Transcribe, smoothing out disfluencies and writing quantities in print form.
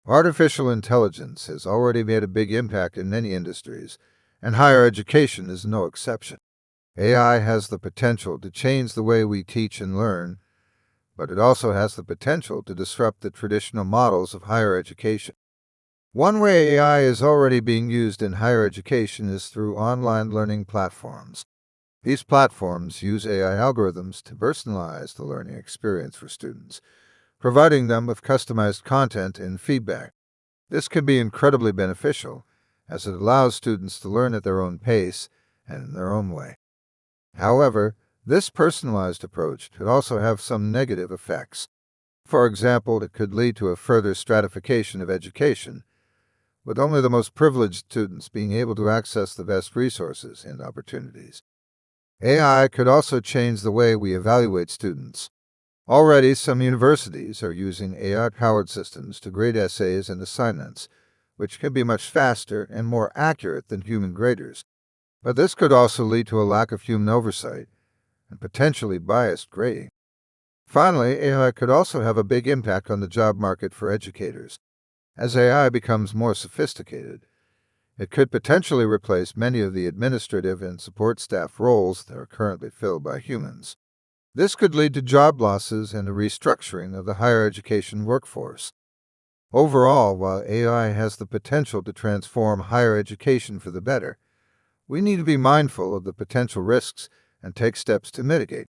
Artificial intelligence has already made a big impact in many industries, and higher education is no exception. AI has the potential to change the way we teach and learn, but it also has the potential to disrupt the traditional models of higher education. One way AI is already being used in higher education is through online learning platforms. These platforms use AI algorithms to personalize the learning experience for students, providing them with customized content and feedback. This can be incredibly beneficial, as it allows students to learn at their own pace and in their own way. However, this personalized approach could also have some negative effects. For example, it could lead to a further stratification of education, with only the most privileged students being able to access the best resources and opportunities. AI could also change the way we evaluate students. Already, some universities are using AI-powered systems to grade essays and assignments, which can be much faster and more accurate than human graders. But this could also lead to a lack of human oversight and potentially biased grading. Finally, AI could also have a big impact on the job market for educators. As AI becomes more sophisticated, it could potentially replace many of the administrative and support staff roles that are currently filled by humans. This could lead to job losses and a restructuring of the higher education workforce. Overall, while AI has the potential to transform higher education for the better, we need to be mindful of the potential risks and take steps to mitigate.